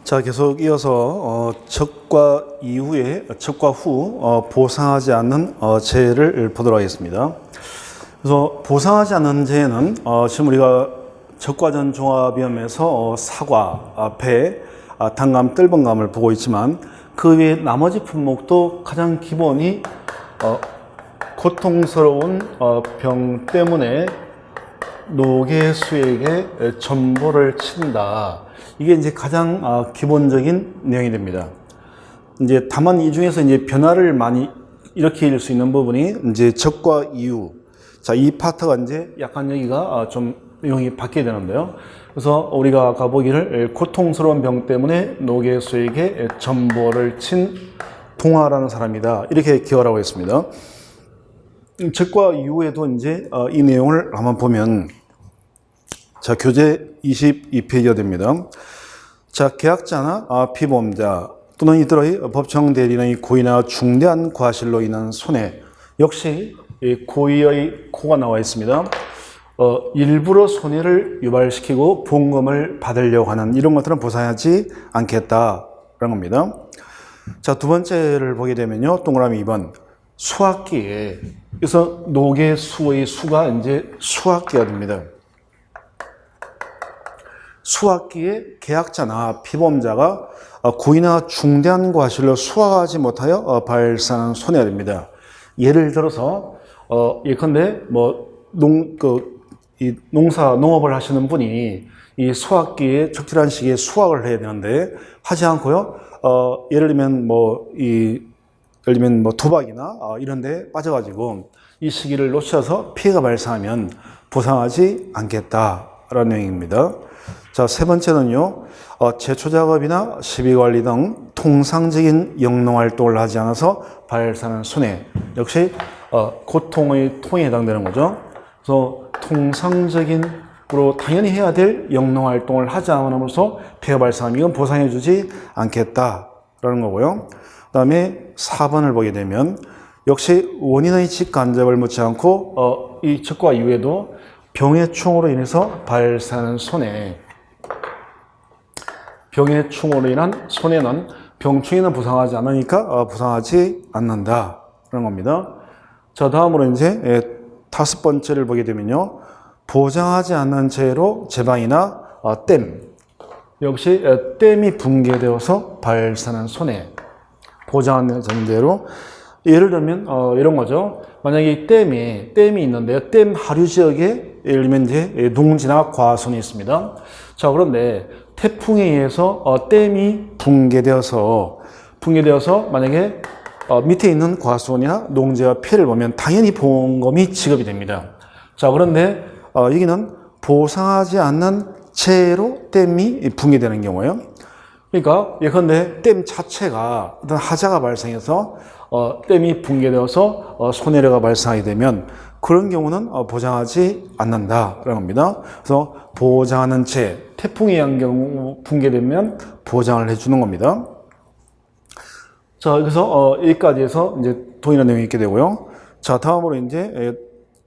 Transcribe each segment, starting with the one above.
자, 계속 이어서 척과 이후에 척과 후 보상하지 않는 재해를 보도록 하겠습니다. 그래서 보상하지 않는 재해는 지금 우리가 적과전 종합위험에서 사과, 배, 단감, 뜰번감을 보고 있지만 그 외에 나머지 품목도 가장 기본이 고통스러운 병 때문에 노개수에게 전보를 친다. 이게 이제 가장 기본적인 내용이 됩니다. 이제 다만 이 중에서 이제 변화를 많이 일으킬 수 있는 부분이 이제 적과 이유. 자, 이 파트가 이제 약간 여기가 좀 내용이 바뀌게 되는데요. 그래서 우리가 아까 보기를 고통스러운 병 때문에 노개수에게 전보를 친 동화라는 사람이다. 이렇게 기억하라고 했습니다. 적과 이후에도 이제 이 내용을 한번 보면, 자, 교재 22페이지가 됩니다. 자, 계약자나 피보험자 또는 이들의 법정 대리인의 고의나 중대한 과실로 인한 손해, 역시 고의의 고가 나와 있습니다. 일부러 손해를 유발시키고 보험금을 받으려고 하는 이런 것들은 보상하지 않겠다라는 겁니다. 자, 두 번째를 보게 되면요, 동그라미 2번 수학기에, 그래서 노개수의 수가 이제 수학기가 됩니다. 수학기에 계약자나 피보험자가 고의나 중대한 과실로 수확하지 못하여 발생하는 손해가 됩니다. 예를 들어서 예컨대 농업을 하시는 분이 이 수확기에 적절한 시기에 수확을 해야 되는데 하지 않고요. 예를 들면 도박이나 이런 데 빠져가지고 이 시기를 놓쳐서 피해가 발생하면 보상하지 않겠다라는 내용입니다. 자, 세 번째는요, 제초작업이나 시비관리 등 통상적인 영농활동을 하지 않아서 발생하는 손해, 역시 고통의 통에 해당되는 거죠. 그래서 통상적인으로 당연히 해야 될 영농활동을 하지 않음으로써 피해가 발생하면 이건 보상해주지 않겠다라는 거고요. 그 다음에 4번을 보게 되면 역시 원인의 직간접을 묻지 않고 이 적과 이후에도 병의 충으로 인해서 발생하는 손해, 병의 충으로 인한 손해는 병충해는 보상하지 않으니까 보상하지 않는다라는 겁니다. 자, 다음으로 이제 다섯 번째를 보게 되면요, 보장하지 않는 재해로 제방이나 댐, 역시 댐이 붕괴되어서 발생하는 손해, 보장하는 전제로. 예를 들면 이런 거죠. 만약에 이 댐이 있는데요, 댐 하류 지역에 예를 들면 이제 농지나 과수원이 있습니다. 자, 그런데 태풍에 의해서 댐이 붕괴되어서 만약에 밑에 있는 과수원이나 농지가 피해를 보면 당연히 보험금이 지급이 됩니다. 자, 그런데 여기는 보상하지 않는 재해로 댐이 붕괴되는 경우예요. 그러니까 예컨대 댐 자체가 어떤 하자가 발생해서 댐이 붕괴되어서 손해가 발생하게 되면 그런 경우는 보장하지 않는다라는 겁니다. 그래서 보장하는 재해, 태풍에 의한 경우 붕괴되면 보장을 해주는 겁니다. 자, 그래서 여기까지 해서 이제 동일한 내용이 있게 되고요. 자, 다음으로 이제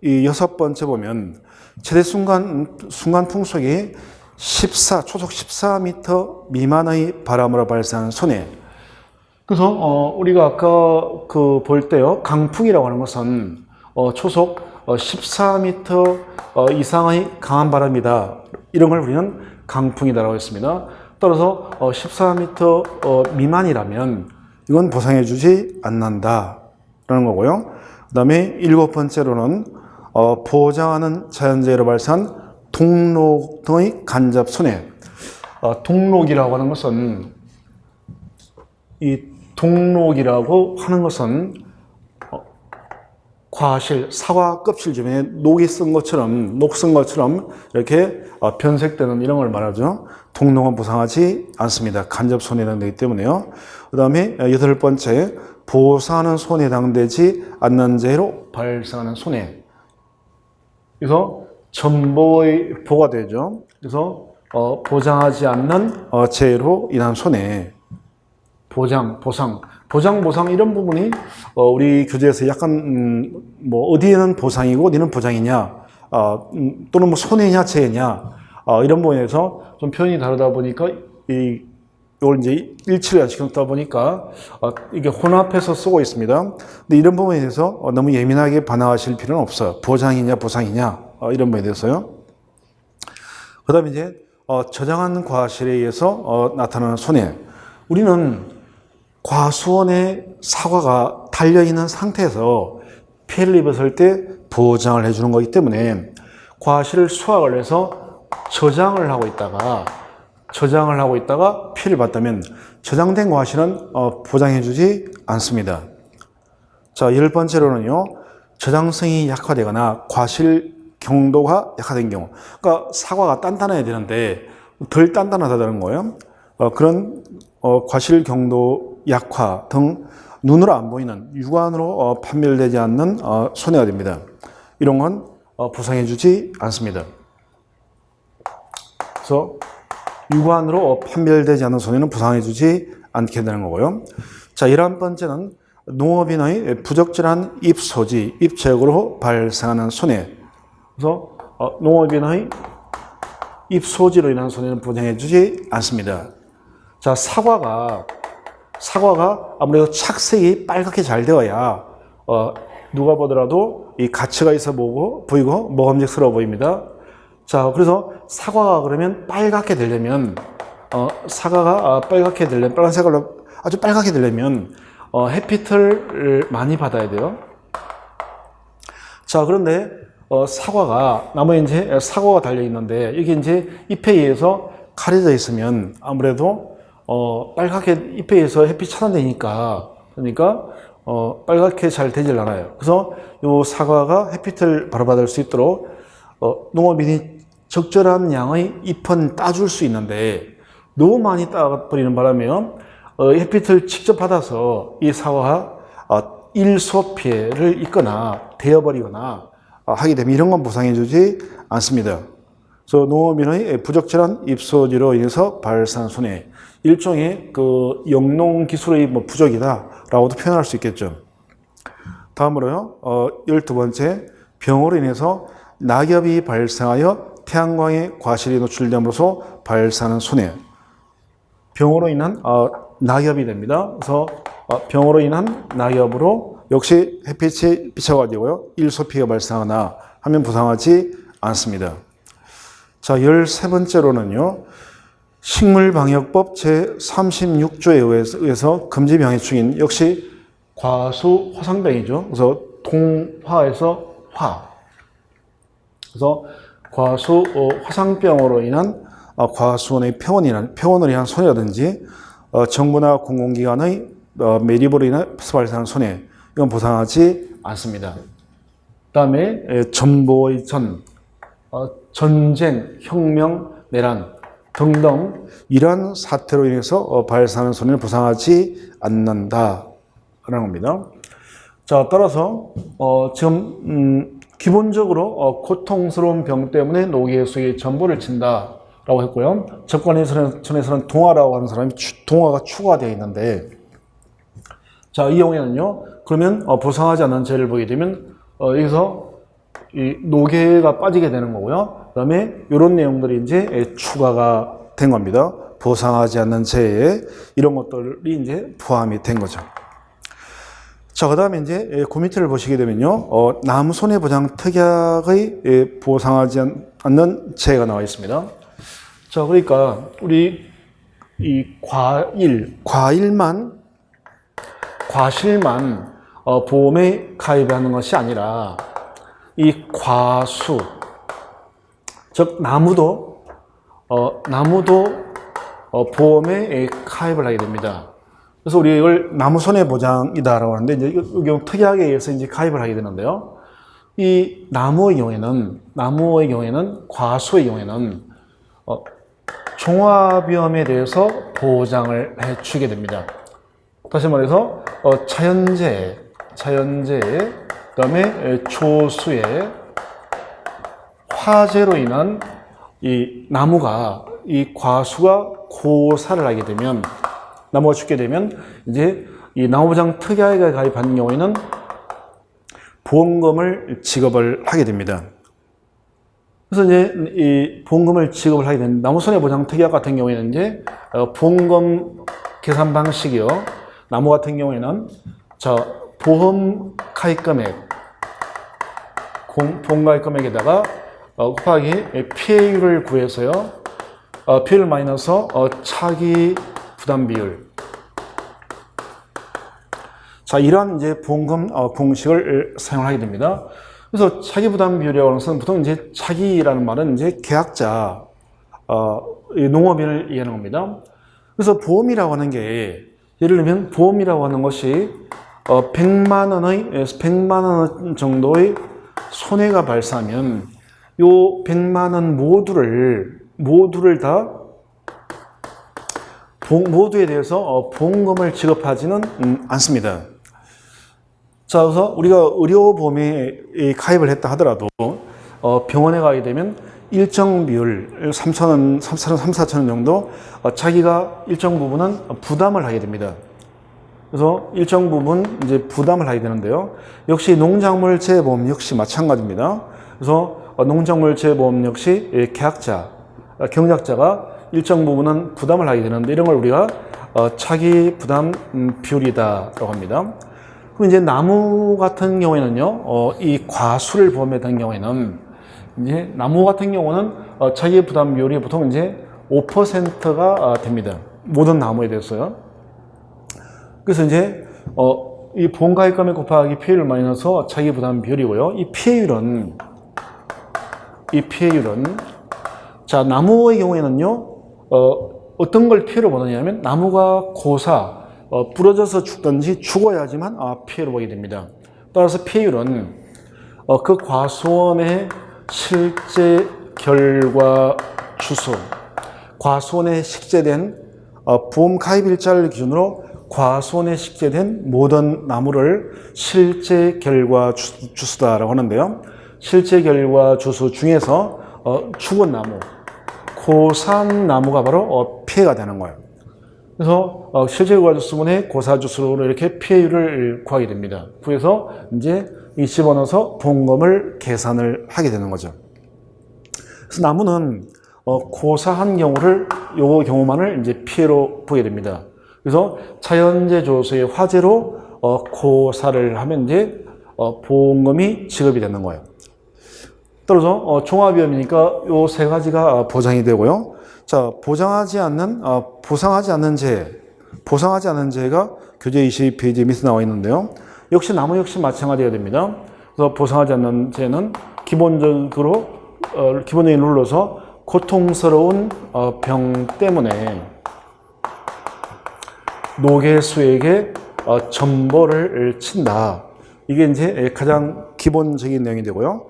이 여섯 번째 보면 최대 순간 풍속이 초속 14m 미만의 바람으로 발생하는 손해. 그래서 우리가 아까 볼 때요, 강풍이라고 하는 것은 초속 14m 이상의 강한 바람이다. 이런 걸 우리는 강풍이다라고 했습니다. 따라서 14m 미만이라면 이건 보상해주지 않는다라는 거고요. 그 다음에 일곱 번째로는 보장하는 자연재해로 발생한 동록 등의 간접 손해. 동록이라고 하는 것은 과실, 사과 껍질 주변에 녹이 쓴 것처럼 이렇게 변색되는 이런 걸 말하죠. 동록은 보상하지 않습니다. 간접 손해에 해당되기 때문에요. 그 다음에 여덟 번째, 보상하는 손해에 해당되지 않는 재해로 발생하는 손해. 그래서 전보의 보가 되죠. 그래서 보장하지 않는 재해로 인한 손해. 보상 이런 부분이 우리 교재에서 약간 어디에는 보상이고 어디는 보장이냐, 또는 손해냐 재해냐, 이런 부분에서 좀 표현이 다르다 보니까 이 이걸 이제 일치를 안 시켰다 보니까 이게 혼합해서 쓰고 있습니다. 근데 이런 부분에 대해서 너무 예민하게 반응하실 필요는 없어요. 보장이냐 보상이냐 이런 부분에 대해서요. 그 다음에 이제 저장한 과실에 의해서 나타나는 손해. 우리는 과수원에 사과가 달려있는 상태에서 피해를 입었을 때 보장을 해주는 거기 때문에 과실을 수확을 해서 저장을 하고 있다가 피해를 봤다면 저장된 과실은 보장해주지 않습니다. 자, 10번째로는요. 저장성이 약화되거나 과실 경도가 약화된 경우. 그러니까 사과가 단단해야 되는데 덜 단단하다는 거예요. 그런 과실 경도 약화 등 눈으로 안 보이는 육안으로 판별되지 않는 손해가 됩니다. 이런 건 보상해주지 않습니다. 그래서 육안으로 판별되지 않는 손해는 보상해주지 않게 되는 거고요. 자, 11번째는 농업인의 부적절한 입소지, 입제약으로 발생하는 손해. 그래서 농업인의 입소지로 인한 손해는 보장해주지 않습니다. 자, 사과가 아무래도 착색이 빨갛게 잘 되어야 누가 보더라도 이 가치가 있어 보이고 먹음직스러워 보입니다. 자, 그래서 사과가 그러면 빨갛게 되려면 사과가 빨갛게 되려면 빨간색으로 아주 빨갛게 되려면 햇빛을 많이 받아야 돼요. 자, 그런데 나무에 이제 사과가 달려 있는데 이게 이제 잎에 의해서 가려져 있으면 아무래도 빨갛게 잎에 의해서 햇빛 차단되니까 그러니까 빨갛게 잘 되질 않아요. 그래서 이 사과가 햇빛을 바로 받을 수 있도록 농업인이 적절한 양의 잎은 따줄 수 있는데 너무 많이 따버리는 바람에 햇빛을 직접 받아서 이 사과가 일소 피해를 입거나 데어버리거나 하게 되면 이런 건 보상해주지 않습니다. 그래서 농업인의 부적절한 입소지로 인해서 발생한 손해, 일종의 그 영농 기술의 부족이다라고도 표현할 수 있겠죠. 다음으로요, 12번째, 병으로 인해서 낙엽이 발생하여 태양광에 과실이 노출됨으로써 발생하는 손해. 병으로 인한 낙엽이 됩니다. 그래서 병으로 인한 낙엽으로 역시 햇빛이 비쳐가지고요, 일소피가 발생하거나 하면 보상하지 않습니다. 자, 13번째로는요, 식물방역법 제36조에 의해서 금지병해충인 역시 과수 화상병이죠. 그래서 동화에서 화. 그래서 과수 화상병으로 인한 과수원의 폐원으로 인한 손해라든지 정부나 공공기관의 매립으로 인해 발생한 손해, 이건 보상하지 않습니다. 그 다음에 전보의 전쟁, 혁명, 내란 등등 이러한 사태로 인해서 발생하는 손해를 보상하지 않는다라는 겁니다. 자, 따라서 지금 기본적으로 고통스러운 병 때문에 노개수에 전보를 친다라고 했고요. 접근선에서는 동화라고 하는 사람이 동화가 추가되어 있는데, 자, 이 경우에는요, 그러면 보상하지 않는 죄를 보게 되면 여기서 이 노개가 빠지게 되는 거고요. 그 다음에 이런 내용들이 이제 추가가 된 겁니다. 보상하지 않는 죄에 이런 것들이 이제 포함이 된 거죠. 자, 그 다음에 이제 그 밑을 보시게 되면요, 나무손해보장 특약의 보상하지 않는 죄가 나와 있습니다. 자, 그러니까 우리 이 과실만 보험에 가입하는 것이 아니라 이 과수, 즉 나무도 보험에 가입을 하게 됩니다. 그래서 우리 이걸 나무손해보장이다라고 하는데, 이제 이 경우 특약에 의해서 이제 가입을 하게 되는데요. 이 나무의 경우에는, 과수의 경우에는 종합위험에 대해서 보장을 해주게 됩니다. 다시 말해서 자연재해, 그다음에 조수해, 화재로 인한 이 나무가, 이 과수가 고사를 하게 되면, 나무가 죽게 되면 이제 이 나무보장 특약에 가입하는 경우에는 보험금을 지급을 하게 됩니다. 그래서 이제 이 보험금을 지급을 하게 되는 나무손해보장특약 같은 경우에는 이제 보험금 계산 방식이요. 나무 같은 경우에는 보험 가입 금액, 보험 가입 금액에다가 곱하기 피해율을 구해서요. 피해율 마이너스 차기 부담 비율. 자, 이러한 이제 보험금 공식을 사용하게 됩니다. 그래서 차기 부담 비율이라고 하는 것은 보통 이제 차기라는 말은 이제 계약자, 농업인을 얘기하는 겁니다. 그래서 보험이라고 하는 게 예를 들면 보험이라고 하는 것이 100만 원 정도의 손해가 발생하면 요 100만 원 모두를 다 모두에 대해서 보험금을 지급하지는 않습니다. 자, 그래서 우리가 의료보험에 가입을 했다 하더라도 병원에 가게 되면 일정 비율 3,000원, 4,000원 정도 자기가 일정 부분은 부담을 하게 됩니다. 그래서 일정 부분 이제 부담을 하게 되는데요. 역시 농작물 재보험 역시 마찬가지입니다. 그래서 농작물 재보험 역시 계약자, 경작자가 일정 부분은 부담을 하게 되는데 이런 걸 우리가 차기 부담 비율이다라고 합니다. 그럼 이제 나무 같은 경우에는요, 이 과수를 보험했던 경우에는 이제 나무 같은 경우는 차기 부담 비율이 보통 이제 5%가 됩니다. 모든 나무에 대해서요. 그래서 이제 이 보험 가입 금액 곱하기 피해율 마이너스 차기 부담 비율이고요. 이 피해율은 자, 나무의 경우에는요, 어떤 걸 피해로 보느냐면 나무가 고사, 부러져서 죽든지 죽어야지만 피해를 보게 됩니다. 따라서 피해율은 그 과수원의 실제 결과 주수, 과수원에 식재된 보험 가입 일자를 기준으로 과수원에 식재된 모든 나무를 실제 결과 주수다라고 하는데요. 실제 결과 주수 중에서 죽은 나무, 고산 나무가 바로 피해가 되는 거예요. 그래서 실제 결과 주수분의 고사 주수로 이렇게 피해율을 구하게 됩니다. 구해서 이제 이 집어넣어서 보험금을 계산을 하게 되는 거죠. 그래서 나무는 고사한 요 경우만을 이제 피해로 보게 됩니다. 그래서 자연재 조소의 화재로 고사를 하면 이제 보험금이 지급이 되는 거예요. 따라서 종합위험이니까 요 세 가지가 보장이 되고요. 자, 보상하지 않는 재해가 교재 22페이지 밑에 나와 있는데요. 역시 나무 역시 마찬가지가 됩니다. 그래서 보상하지 않는 재해는 기본적인 룰로서 고통스러운 병 때문에 노개수에게 전보를 친다. 이게 이제 가장 기본적인 내용이 되고요.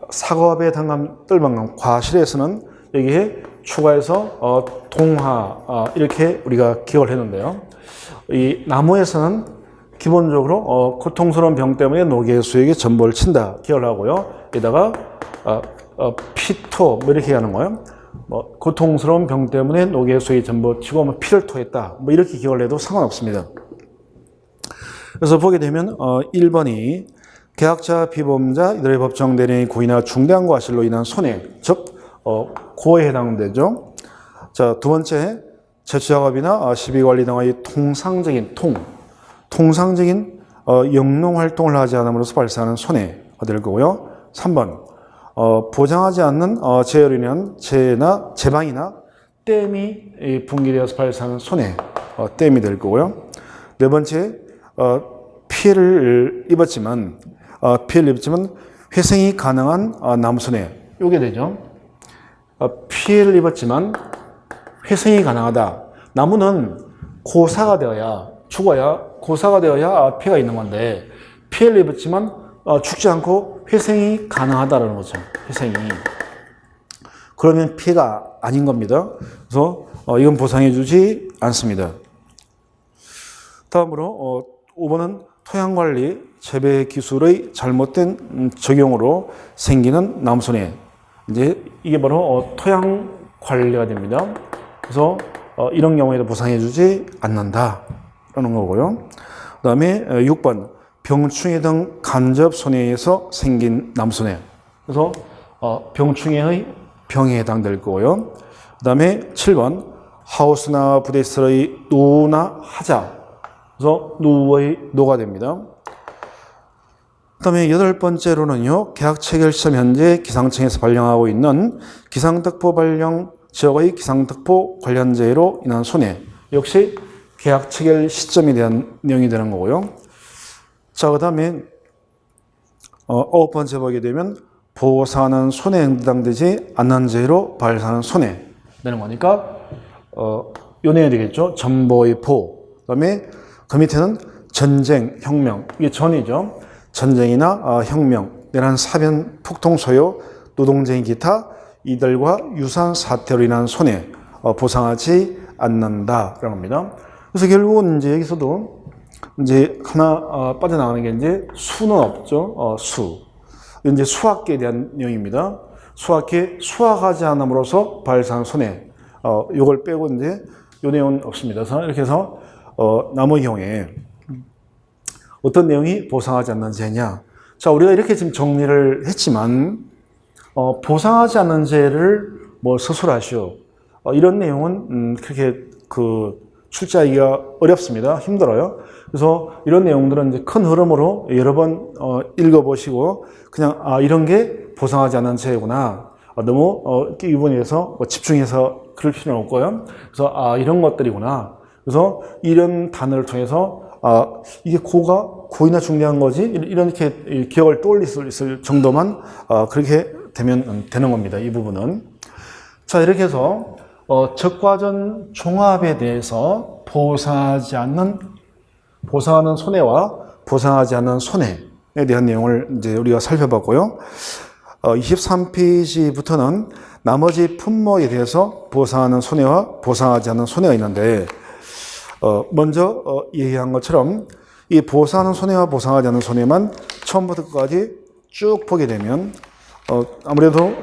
사과배 당감 뜰방감 과실에서는 여기에 추가해서 동하 이렇게 우리가 기억을 했는데요. 이 나무에서는 기본적으로 고통스러운 병 때문에 노개수에게 전보를 친다 기억을 하고요. 여기다가 피토 이렇게 하는 거예요. 고통스러운 병 때문에 노개수에게 전보 치고 피를 토했다 이렇게 기억을 해도 상관없습니다. 그래서 보게 되면 1번이 계약자, 비보험자, 이들의 법정 대리인의 고의나 중대한 과실로 인한 손해, 즉 고에 해당되죠. 자, 두 번째, 제초작업이나 시비관리 등의 통상적인 영농활동을 하지 않음으로써 발생하는 손해가 될 거고요. 3번, 보장하지 않는 재해로 인한 재해나 재방이나 댐이 붕괴되어서 발생하는 손해, 댐이 될 거고요. 네 번째, 피해를 입었지만 회생이 가능한 나무손해, 요게 되죠. 피해를 입었지만 회생이 가능하다. 나무는 고사가 되어야 피해가 있는 건데 피해를 입었지만 죽지 않고 회생이 가능하다라는 거죠. 회생이. 그러면 피해가 아닌 겁니다. 그래서 이건 보상해 주지 않습니다. 다음으로 5번은 토양관리, 재배 기술의 잘못된 적용으로 생기는 나무손해. 이제 이게 바로 토양 관리가 됩니다. 그래서 이런 경우에도 보상해 주지 않는다라는 거고요. 그 다음에 6번 병충해 등 간접 손해에서 생긴 나무손해. 그래서 병충해의 병에 해당될 거고요. 그 다음에 7번 하우스나 부대시설의 노나 하자. 그래서 노의 노가 됩니다. 그 다음에 8번째로는요. 계약 체결 시점 현재 기상청에서 발령하고 있는 기상특보 발령 지역의 기상특보 관련 재해로 인한 손해. 역시 계약 체결 시점에 대한 내용이 되는 거고요. 자, 그 다음에 9번째 보게 되면 보상하는 손해에 해당되지 않는 재해로 발생하는 손해 되는 거니까 요 내용이 되겠죠. 전보의 보. 그 다음에 그 밑에는 전쟁, 혁명. 이게 전이죠. 전쟁이나 혁명, 내란 사변, 폭동 소요, 노동쟁이 기타 이들과 유사한 사태로 인한 손해 보상하지 않는다라는 겁니다. 그래서 결국은 이제 여기서도 이제 하나 빠져나가는 게 이제 수는 없죠. 수. 이제 수학계에 대한 내용입니다. 수학계 수학하지 않음으로써 발생한 손해. 요걸 빼고 이제 요 내용은 없습니다. 그래서 이렇게 해서 남의 경우에 어떤 내용이 보상하지 않는 죄냐. 자, 우리가 이렇게 지금 정리를 했지만 보상하지 않는 죄를 뭐 서술하시오. 이런 내용은 그렇게 출제하기가 어렵습니다. 힘들어요. 그래서 이런 내용들은 이제 큰 흐름으로 여러 번 읽어보시고 그냥 이런 게 보상하지 않는 죄구나. 너무 이 부분에서 집중해서 그럴 필요는 없고요. 그래서 이런 것들이구나. 그래서 이런 단어를 통해서 이게 고이나 중요한 거지 이렇게 기억을 떠올릴 수 있을 정도만 그렇게 되면 되는 겁니다. 이 부분은. 자, 이렇게 해서 적과전 종합에 대해서 보상하는 손해와 보상하지 않는 손해에 대한 내용을 이제 우리가 살펴봤고요. 23페이지부터는 나머지 품목에 대해서 보상하는 손해와 보상하지 않는 손해가 있는데 먼저 얘기한 것처럼 이 보상하는 손해와 보상하지 않는 손해만 처음부터 끝까지 쭉 보게 되면 아무래도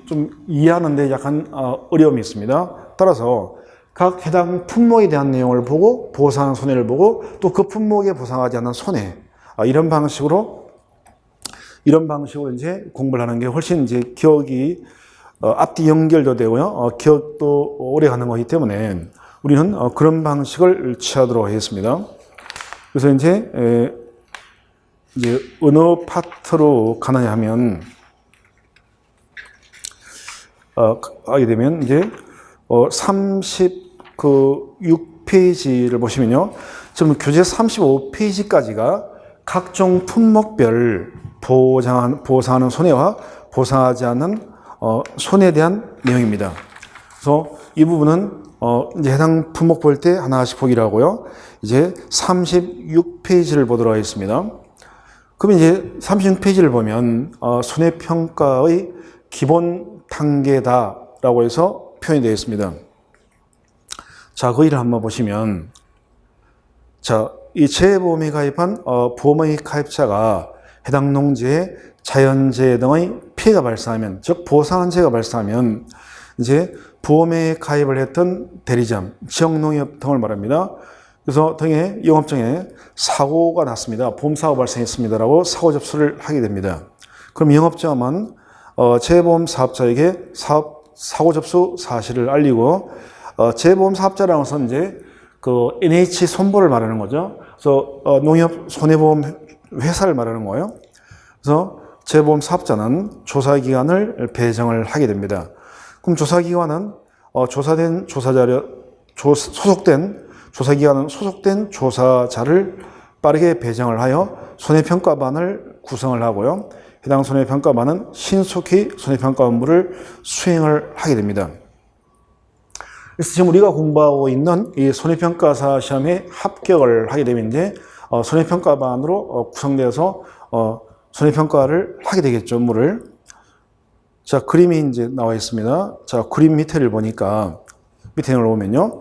좀 이해하는데 약간 어려움이 있습니다. 따라서 각 해당 품목에 대한 내용을 보고 보상하는 손해를 보고 또 그 품목에 보상하지 않는 손해 이런 방식으로 이제 공부를 하는 게 훨씬 이제 기억이 앞뒤 연결도 되고요. 기억도 오래 가는 거기 때문에 우리는 그런 방식을 취하도록 하겠습니다. 그래서 이제 어느 파트로 가느냐 하면 하게 되면 이제 36페이지를 보시면요. 지금 교재 35페이지까지가 각종 품목별 보상하는 손해와 보상하지 않는 손해에 대한 내용입니다. 그래서 이 부분은 이제 해당 품목 볼 때 하나씩 보기로 하고요. 이제 36페이지를 보도록 하겠습니다. 그럼 이제 36페이지를 보면 손해평가의 기본 단계다라고 해서 표현이 되어 있습니다. 자, 그 일을 한번 보시면 자, 이 재보험에 가입한 보험의 가입자가 해당 농지에 자연재해 등의 피해가 발생하면, 즉 보상한 재해가 발생하면 이제 보험에 가입을 했던 대리점, 지역농협 등을 말합니다. 그래서 등의 영업장에 사고가 났습니다. 보험사고 발생했습니다라고 사고 접수를 하게 됩니다. 그럼 영업장은 재보험 사업자에게 사고 접수 사실을 알리고 재보험 사업자라는 것은 이제 NH 손보를 말하는 거죠. 그래서 농협 손해보험 회사를 말하는 거예요. 그래서 재보험 사업자는 조사기관을 배정을 하게 됩니다. 그럼 조사기관은 조사된 조사자료, 소속된 조사기관은 소속된 조사자를 빠르게 배정을 하여 손해평가반을 구성을 하고요. 해당 손해평가반은 신속히 손해평가 업무를 수행을 하게 됩니다. 그래서 지금 우리가 공부하고 있는 이 손해평가사 시험에 합격을 하게 되면 이제 손해평가반으로 구성되어서 손해평가를 하게 되겠죠, 업무를. 자, 그림이 이제 나와 있습니다. 자, 그림 밑에를 보니까, 밑에 보면요.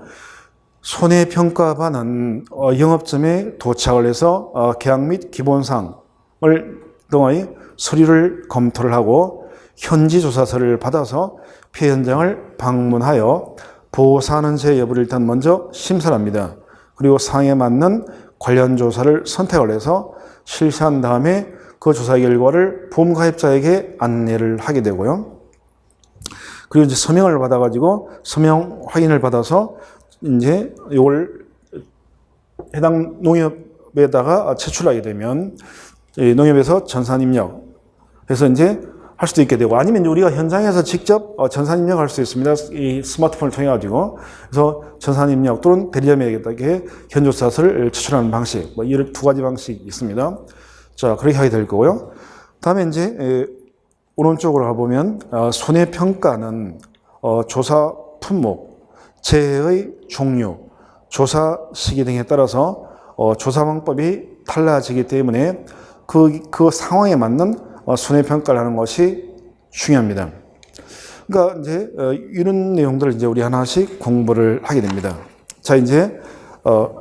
손해평가반은 영업점에 도착을 해서 계약 및 기본사항을 등의 서류를 검토를 하고 현지 조사서를 받아서 피해 현장을 방문하여 보상하는 재해 여부를 일단 먼저 심사를 합니다. 그리고 사항에 맞는 관련 조사를 선택을 해서 실시한 다음에 그 조사 결과를 보험 가입자에게 안내를 하게 되고요. 그리고 이제 서명을 받아가지고 서명 확인을 받아서 이제 이걸 해당 농협에다가 제출하게 되면 농협에서 전산 입력해서 이제 할 수도 있게 되고, 아니면 우리가 현장에서 직접 전산 입력할 수 있습니다. 이 스마트폰을 통해 가지고. 그래서 전산 입력 또는 대리점에게 현조사서를 제출하는 방식, 뭐 이런 두 가지 방식이 있습니다. 자, 그렇게 하게 될 거고요. 다음에 이제 오른쪽으로 가보면 손해평가는 조사 품목, 재해의 종류, 조사 시기 등에 따라서 조사 방법이 달라지기 때문에 그 상황에 맞는 손해평가를 하는 것이 중요합니다. 그러니까 이제 이런 내용들을 이제 우리 하나씩 공부를 하게 됩니다. 자, 이제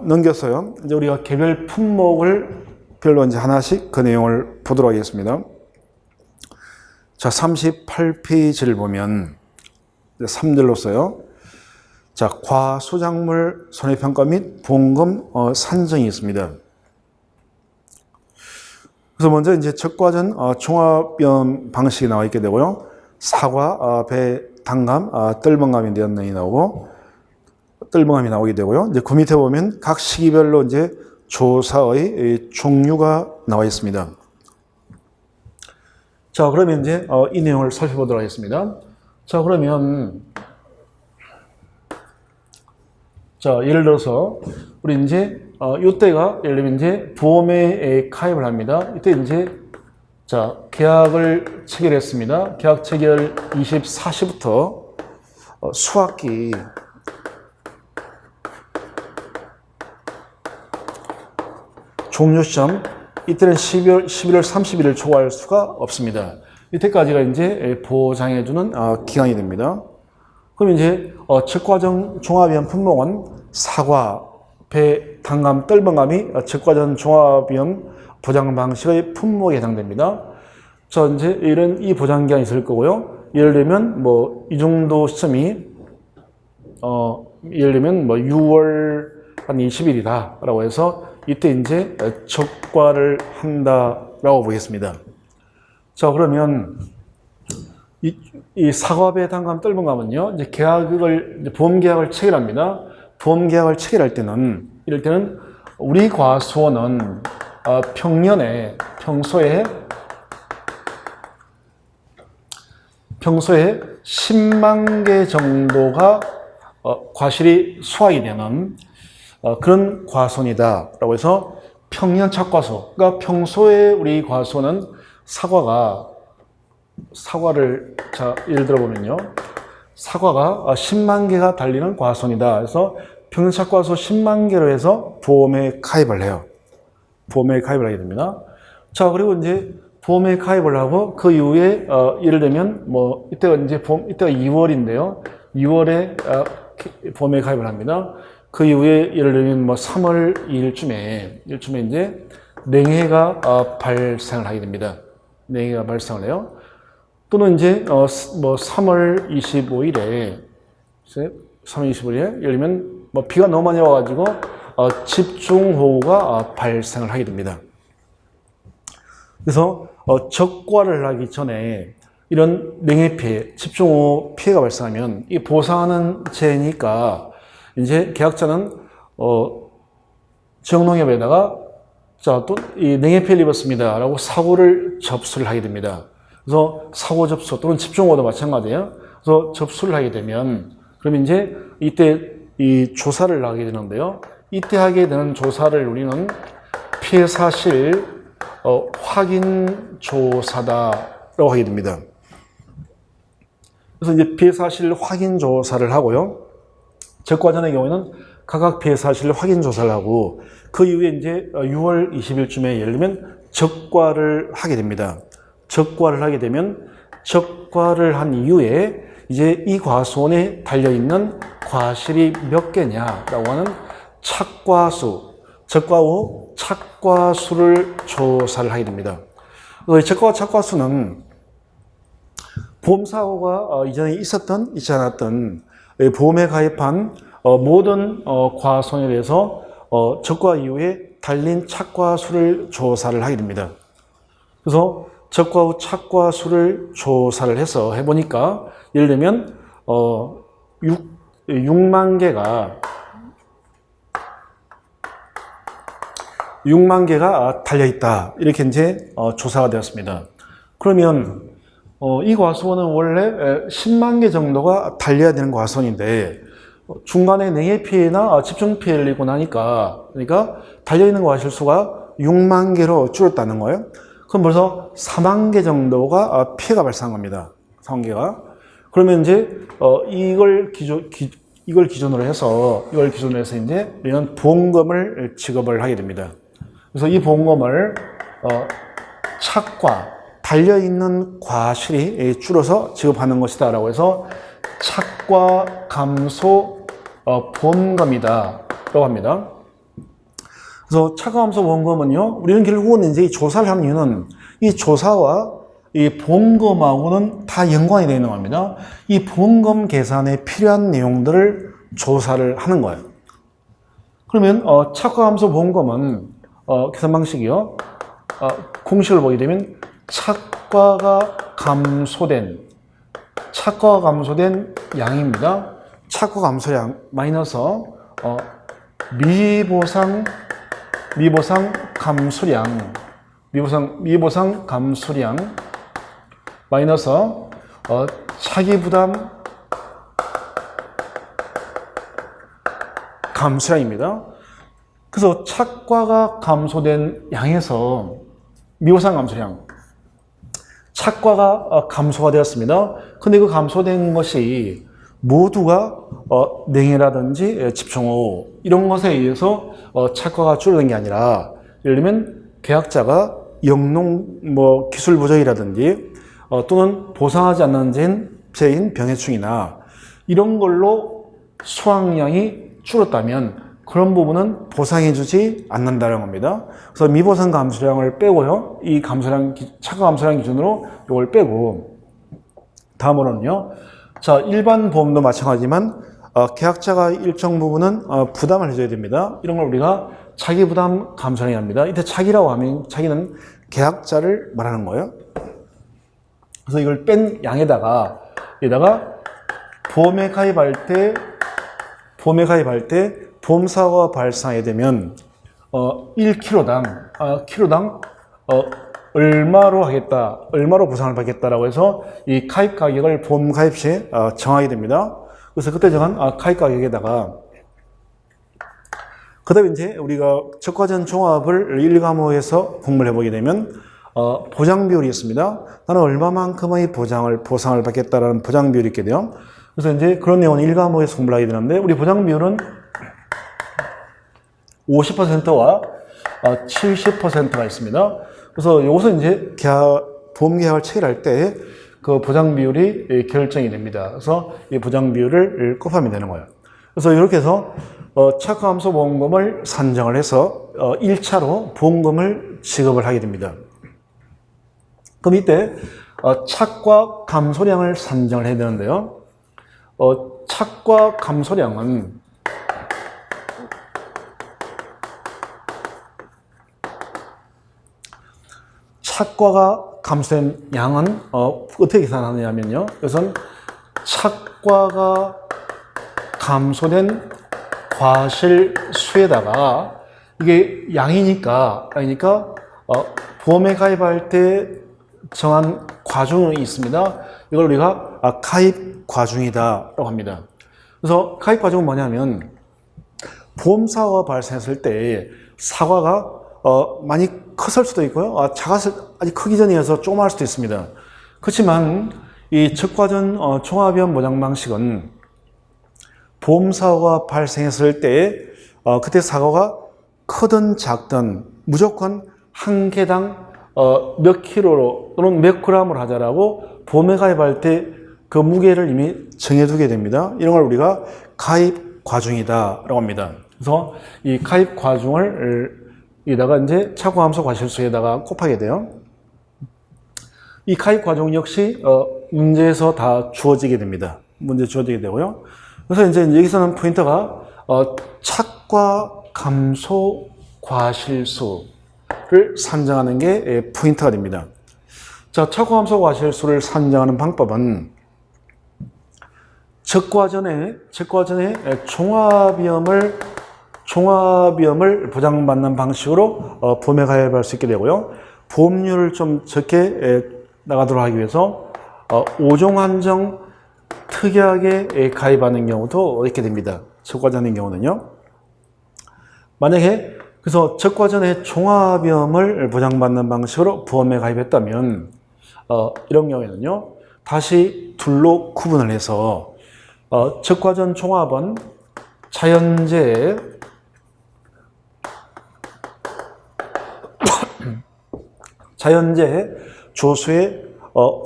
넘겨서요. 이제 우리가 개별 품목을 별로 이제 하나씩 그 내용을 보도록 하겠습니다. 자, 38페이지를 보면 3절로서요. 자, 과수작물 손해평가 및 보험금 산정이 있습니다. 그래서 먼저 이제 적과전 종합비용 방식이 나와 있게 되고요. 사과, 배, 단감, 뜰봉감이 되었느니 나오고, 뜰봉감이 나오게 되고요. 이제 그 밑에 보면 각 시기별로 이제 조사의 종류가 나와 있습니다. 자, 그러면 이제 이 내용을 살펴보도록 하겠습니다. 자, 그러면 자, 예를 들어서 우리 이제 이때가 예를 들면 이제 보험에 가입을 합니다. 이때 이제 자, 계약을 체결했습니다. 계약 체결 24시부터 수학기 종료 시점, 이때는 11월 30일을 초과할 수가 없습니다. 이때까지가 이제 보장해주는 기간이 됩니다. 그럼 이제 적과전 종합위험 품목은 사과, 배, 단감, 뜰봉감이 적과전 종합위험 보장 방식의 품목에 해당됩니다. 자, 이제 이 보장 기간이 있을 거고요. 예를 들면 뭐 이 정도 시점이 예를 들면 뭐 6월 한 20일이다라고 해서 이때 이제 적과를 한다라고 보겠습니다. 자, 그러면 이 사과배, 단감, 뜰봉감은요, 이제 이제 보험 계약을 체결합니다. 보험 계약을 체결할 때는, 이럴 때는 우리 과수원은 평소에 10만 개 정도가 과실이 수확이 되는 그런 과수원이다라고 해서 평년 착과수, 그러니까 평소에 우리 과수원은 사과를 자, 예를 들어 보면요, 사과가 10만 개가 달리는 과수원이다. 그래서 평년 착과수 10만 개로 해서 보험에 가입을 해요. 보험에 가입을 하게 됩니다. 자, 그리고 이제 보험에 가입을 하고 그 이후에 예를 들면 뭐 이때가 2월인데요. 2월에 보험에 가입을 합니다. 그 이후에 예를 들면 뭐 3월 2일쯤에 이제 냉해가 발생을 하게 됩니다. 냉해가 발생을 해요. 또는 이제 뭐 3월 25일에 예를 들면 뭐 비가 너무 많이 와가지고 집중호우가 발생을 하게 됩니다. 그래서 적과를 하기 전에 이런 냉해 피해, 집중호우 피해가 발생하면 이 보상하는 죄니까 이제 계약자는 지역농협에다가 자, 또 이 냉해 피해를 입었습니다라고 사고를 접수를 하게 됩니다. 그래서 사고 접수 또는 집중호우도 마찬가지예요. 그래서 접수를 하게 되면 그러면 이제 이때 이 조사를 하게 되는데요. 이때 하게 되는 조사를 우리는 피해 사실 확인 조사다라고 하게 됩니다. 그래서 이제 피해 사실 확인 조사를 하고요. 적과전의 경우에는 각각 피해 사실 확인 조사를 하고 그 이후에 이제 6월 20일쯤에 예를 들면 적과를 하게 됩니다. 적과를 하게 되면 적과를 한 이후에 이제 이 과수원에 달려있는 과실이 몇 개냐라고 하는 착과수, 적과 후 착과수를 조사를 하게 됩니다. 적과와 착과수는 보험사고가 이전에 있지 않았던 보험에 가입한 모든 과수원에 대해서 적과 이후에 달린 착과수를 조사를 하게 됩니다. 그래서 적과 후 착과 수를 조사를 해서 해보니까 예를 들면 6만 개가 달려있다. 이렇게 이제 조사가 되었습니다. 그러면 이 과수원은 원래 10만 개 정도가 달려야 되는 과수원인데 중간에 냉해 피해나 집중 피해를 입고 나니까 그러니까 달려있는 과실수가 6만 개로 줄었다는 거예요. 그럼 벌써 4만 개 정도가 피해가 발생한 겁니다. 4만 개가. 그러면 이제 이걸 기준으로 해서 이제 우리는 보험금을 지급을 하게 됩니다. 그래서 이 보험금을 착과 달려있는 과실이 줄어서 지급하는 것이다라고 해서 착과 감소 보험금이다 라고 합니다. 그래서 착과 감소 보험금은요, 우리는 결국은 이제 이 조사를 하는 이유는 이 조사와 이 보험금하고는 다 연관이 되어 있는 겁니다. 이 보험금 계산에 필요한 내용들을 조사를 하는 거예요. 그러면 착과 감소 보험금은 계산 방식이요. 공식을 보게 되면 착과가 감소된 양입니다. 착과 감소량 마이너스 미보상 감소량 마이너스 차기부담 감소량입니다. 그래서 착과가 감소된 양에서 미보상 감소량, 착과가 감소가 되었습니다. 근데 그 감소된 것이 모두가 냉해라든지 집중호우 이런 것에 의해서 착과가 줄어든 게 아니라 예를 들면 계약자가 영농 기술 부족이라든지 또는 보상하지 않는 죄인 병해충이나 이런 걸로 수확량이 줄었다면 그런 부분은 보상해주지 않는다는 겁니다. 그래서 미보상 감소량을 빼고요. 이 감소량, 착과 감소량 기준으로 이걸 빼고 다음으로는요. 자, 일반 보험도 마찬가지지만 계약자가 일정 부분은 부담을 해줘야 됩니다. 이런 걸 우리가 차기 부담 감소량이랍니다. 이때 차기라고 하면 차기는 계약자를 말하는 거예요. 그래서 이걸 뺀 양에다가 보험에 가입할 때 보험사고가 발생하게 되면 1kg당 얼마로 보상을 받겠다라고 해서 이 가입 가격을 보험 가입 시에 정하게 됩니다. 그래서 그때 정한 가입 가격에다가 그다음에 이제 우리가 적과전 종합을 1과목에서 공부를 해보게 되면 보장 비율이 있습니다. 나는 얼마만큼의 보상을 받겠다라는 보장 비율이 있게 돼요. 그래서 이제 그런 내용은 1과목에서 공부를 하게 되는데 우리 보장 비율은 50%와 70%가 있습니다. 그래서 여기서 이제 보험 계약을 체결할 때 그 보장 비율이 결정이 됩니다. 그래서 이 보장 비율을 곱하면 되는 거예요. 그래서 이렇게 해서 착과 감소 보험금을 산정을 해서 1차로 보험금을 지급을 하게 됩니다. 그럼 이때 착과 감소량을 산정을 해야 되는데요. 착과 감소량은 착과가 감소된 양은 어떻게 계산하느냐면요. 우선 착과가 감소된 과실수에다가 이게 양이니까 보험에 가입할 때 정한 과중이 있습니다. 이걸 우리가 가입 과중이다라고 합니다. 그래서 가입 과중은 뭐냐면 보험사고가 발생했을 때 사고가 많이 컸을 수도 있고요. 아직 크기 전이어서 조그마할 수도 있습니다. 그렇지만 이 적과전 종합위험 보장 방식은 보험사고가 발생했을 때 그때 사고가 크든 작든 무조건 한 개당 몇 킬로로 또는 몇 그램을 하자라고 보험에 가입할 때 그 무게를 이미 정해두게 됩니다. 이런 걸 우리가 가입 과중이다라고 합니다. 그래서 이 가입 과중을 이다가 이제 착과 감소 과실수에다가 곱하게 돼요. 이 가입 과중 역시 문제에서 다 주어지게 됩니다. 문제 주어지게 되고요. 그래서 이제 여기서는 포인트가 착과 감소 과실수를 산정하는 게 포인트가 됩니다. 자, 착오함수 과실수를 산정하는 방법은 적과전에 종합위험을 보장받는 방식으로 보험에 가입할 수 있게 되고요. 보험료를 좀 적게 나가도록 하기 위해서 5종 한정 특약에 가입하는 경우도 있게 됩니다. 적과전의 경우는요. 만약에 그래서 적과전에 종합위험을 보장받는 방식으로 보험에 가입했다면 이런 경우에는요. 다시 둘로 구분을 해서 적과전 종합은 자연재해 조수의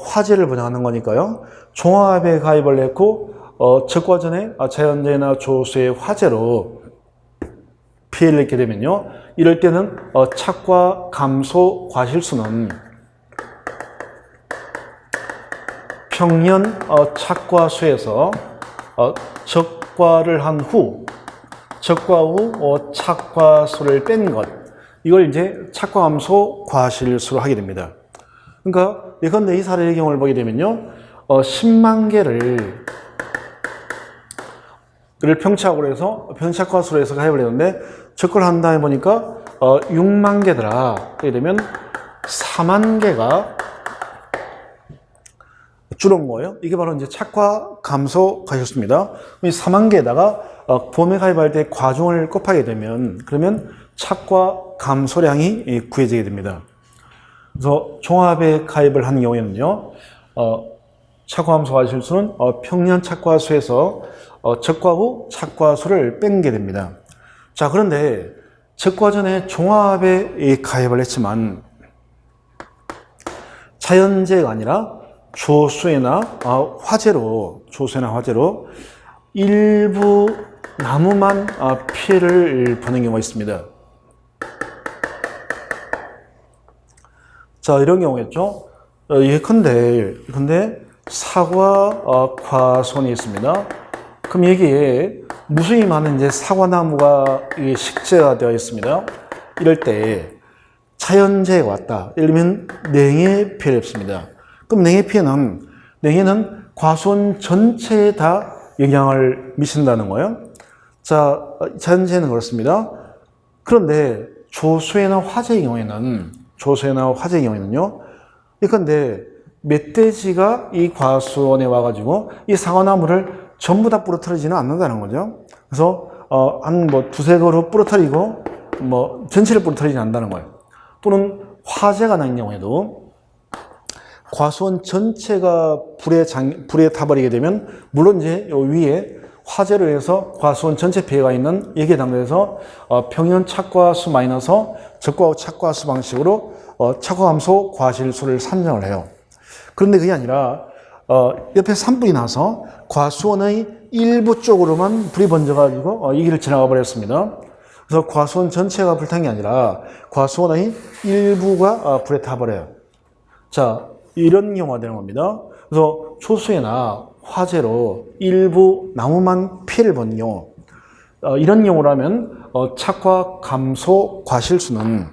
화재를 보장하는 거니까요. 종합에 가입을 했고 적과전에 자연재해나 조수의 화재로 피해를 입게 되면요. 이럴 때는 착과 감소 과실수는 평년 착과수에서 적과를 한 후 착과수를 뺀 것, 이걸 이제 착과감소 과실수로 하게 됩니다. 그러니까 예컨대 이 사례의 경우를 보게 되면요, 10만 개를 평착으로 해서 평착과수로 해서 가입을 했는데 적과를 한 다음에 보니까 6만 개더라. 그렇게 되면 4만 개가 줄은 거예요. 이게 바로 이제 착과 감소 과실수입니다. 이 4만 개에다가 보험에 가입할 때 과중을 곱하게 되면 그러면 착과 감소량이 구해지게 됩니다. 그래서 종합에 가입을 하는 경우에는요, 착과 감소 과실수는 평년 착과수에서 적과 후 착과수를 뺀게 됩니다. 자, 그런데 적과전에 종합에 가입을 했지만 자연재해가 아니라 조수해나 화재로 일부 나무만 피해를 보는 경우가 있습니다. 자, 이런 경우겠죠. 예컨대 사과 과손이 있습니다. 그럼 여기에 무수히 많은 이제 사과나무가 식재가 되어 있습니다. 이럴 때 자연재해가 왔다. 예를 들면 냉해 피해를 입습니다. 그럼 냉해는 과수원 전체에 다 영향을 미친다는 거예요. 자, 자연재해는 그렇습니다. 그런데 조수해나 화재의 경우에는요, 예컨대 멧돼지가 이 과수원에 와가지고 이 사과나무를 전부 다 부러뜨리지는 않는다는 거죠. 그래서 한 두세 그루 부러뜨리고 전체를 부러뜨리지 않는다는 거예요. 또는 화재가 난 경우에도 과수원 전체가 불에 타버리게 되면 물론 이제 위에 화재로 해서 과수원 전체 피해가 있는 여기에 담겨서 평년 착과수 마이너스 적과 착과수 방식으로 착과 감소 과실수를 산정을 해요. 그런데 그게 아니라 옆에 산불이 나서 과수원의 일부 쪽으로만 불이 번져가지고 이 길을 지나가 버렸습니다. 그래서 과수원 전체가 불탄 게 아니라 과수원의 일부가 불에 타버려요. 자, 이런 경우가 되는 겁니다. 그래서 초수해나 화재로 일부 나무만 피해를 본 경우, 이런 경우라면 착과 감소 과실수는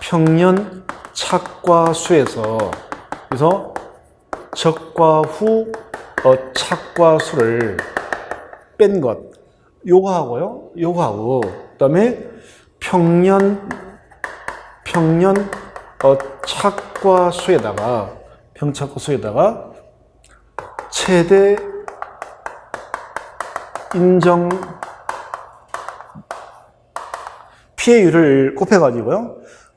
평년 착과수에서 그래서 적과 후 착과수를 뺀 것, 요거하고 그다음에 평년 착과수에다가 최대 인정 피해율을 곱해가지고요.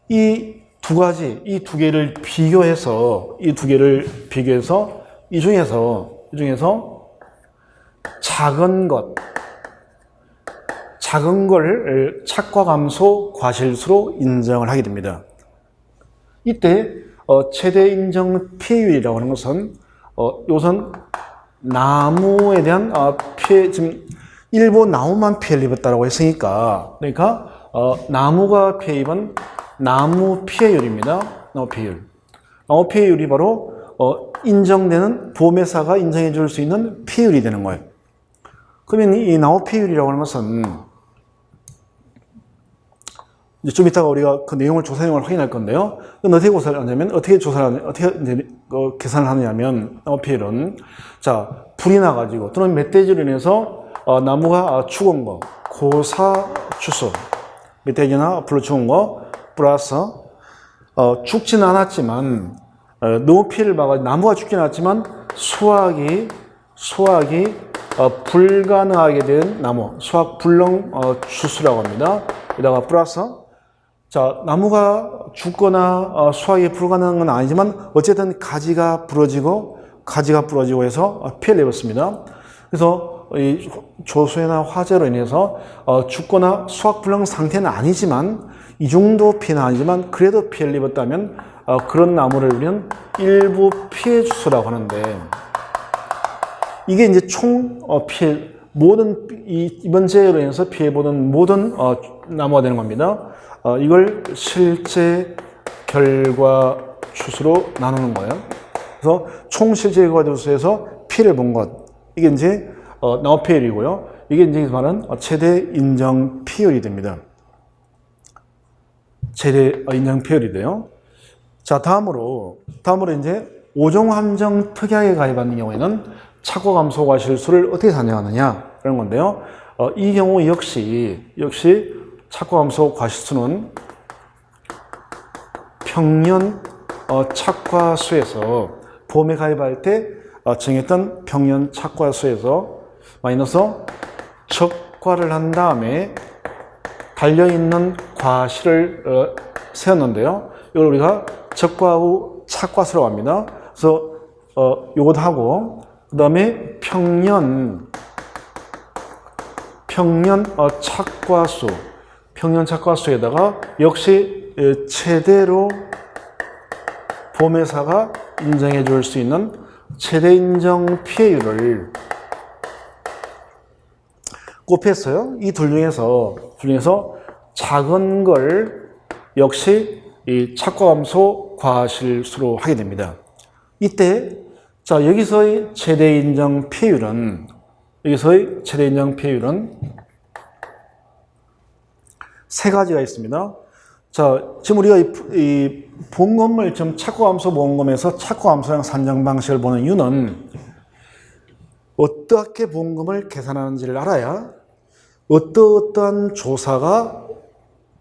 이 두 개를 비교해서 이 중에서 작은 걸 착과 감소 과실수로 인정을 하게 됩니다. 이때 최대 인정 피해율이라고 하는 것은 우선 나무에 대한 피해, 지금 일부 나무만 피해를 입었다고 했으니까, 그러니까 나무가 피해 입은 나무 피해율입니다. 나무 피해율이 바로 인정되는 보험회사가 인정해 줄 수 있는 피해율이 되는 거예요. 그러면 이 나무 피해율이라고 하는 것은 이제 좀 이따가 우리가 그 내용을 조사 내용을 확인할 건데요. 이건 어떻게 조사를 하냐면, 어떻게 이제 계산을 하느냐면, 피해율은, 자, 불이 나가지고, 또는 멧돼지로 인해서, 나무가 죽은 거, 고사 추수. 멧돼지나 불로 죽은 거, 플러스, 죽지는 않았지만, 너무 피해를 봐가지고, 나무가 죽지는 않았지만, 수확이 불가능하게 된 나무, 수확 불능 추수라고 합니다. 여기다가 플러스, 자, 나무가 죽거나 수확이 불가능한 건 아니지만 어쨌든 가지가 부러지고 해서 피해를 입었습니다. 그래서 이 조수해나 화재로 인해서 죽거나 수확 불능 상태는 아니지만 이 정도 피해는 아니지만 그래도 피해를 입었다면 그런 나무를 우리는 일부 피해 주소라고 하는데, 이게 이제 총 피해, 모든 이번 재해로 인해서 피해보는 모든 나무가 되는 겁니다. 이걸 실제 결과 추수로 나누는 거예요. 그래서 총 실제 결과 추수에서 피해를 본 것, 이게 이제 나무 피해율이고요. 이게 이제 말하는 최대 인정 피해율이 됩니다. 최대 인정 피해율이 돼요. 자, 다음으로 이제 5종 함정 특약에 가입하는 경우에는 착오 감소과 실수를 어떻게 산정하느냐 그런 건데요. 이 경우 역시 착오 감소 과실수는 평년 착과수에서 보험에 가입할 때 정했던 평년 착과수에서 마이너스 적과를 한 다음에 달려있는 과실을 세웠는데요. 이걸 우리가 적과 후 착과수라고 합니다. 그래서 요것도 하고, 그 다음에 평년 착과수에다가 역시 최대로 보험회사가 인정해 줄 수 있는 최대 인정 피해율을 곱했어요. 이 둘 중에서 작은 걸 역시 이 착과감소 과실수로 하게 됩니다. 이때 자, 여기서의 최대 인정 피해율은 세 가지가 있습니다. 자, 지금 우리가 이 보험금을 지금 착과감소 보험금에서 착과감소량 산정 방식을 보는 이유는 어떻게 보험금을 계산하는지를 알아야 어떠한 조사가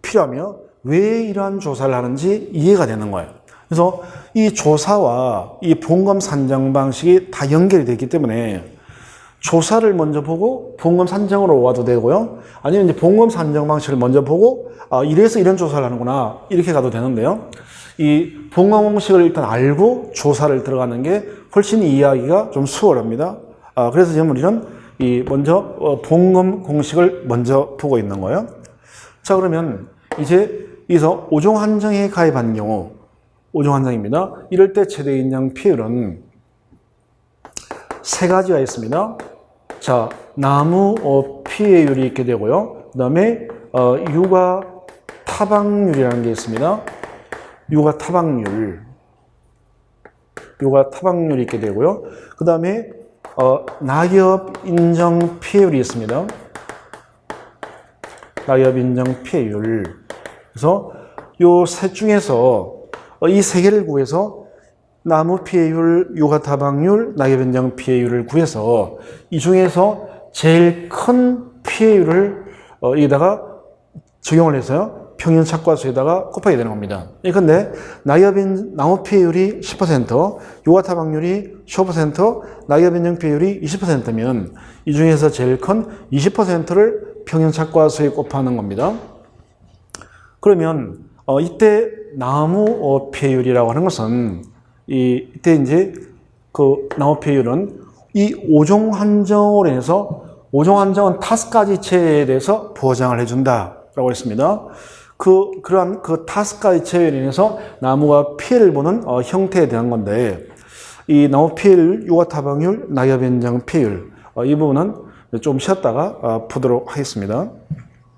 필요하며 왜 이러한 조사를 하는지 이해가 되는 거예요. 그래서 이 조사와 이 보험금 산정 방식이 다 연결이 되기 때문에 조사를 먼저 보고 보험금 산정으로 와도 되고요. 아니면 이제 보험금 산정 방식을 먼저 보고 이래서 이런 조사를 하는구나 이렇게 가도 되는데요. 이 보험금 공식을 일단 알고 조사를 들어가는 게 훨씬 이해하기가 좀 수월합니다. 그래서 지금 우리는 먼저 보험금 공식을 먼저 보고 있는 거예요. 자, 그러면 이제 여기서 5종 한정에 가입한 경우 5종 한정입니다. 이럴 때 최대 인정 피해율은 세 가지가 있습니다. 자, 나무 피해율이 있게 되고요. 그 다음에 육아 타박률이라는 게 있습니다. 육아 타박률이 있게 되고요. 그 다음에 낙엽 인정 피해율이 있습니다. 낙엽 인정 피해율. 그래서 요 셋 중에서 이 세 개를 구해서 나무 피해율, 육아 타박률, 낙엽 인정 피해율을 구해서 이 중에서 제일 큰 피해율을 여기다가 적용을 해서요. 평균 착과수에다가 곱하게 되는 겁니다. 그런데 나무 피해율이 10%, 육아 타박률이 15%, 낙엽 인정 피해율이 20%면 이 중에서 제일 큰 20%를 평균 착과수에 곱하는 겁니다. 그러면 이때 나무 피해율이라고 하는 것은 이때 이제 그 나무 피해율은 이 5종 한정으로 인해서 5종 한정은 5가지 체해에 대해서 보장을 해준다라고 했습니다. 그러한 5가지 체해에 인해서 나무가 피해를 보는 형태에 대한 건데, 이 나무 피해율, 육아 타박률, 낙엽 인정 피해율 이 부분은 좀 쉬었다가 보도록 하겠습니다.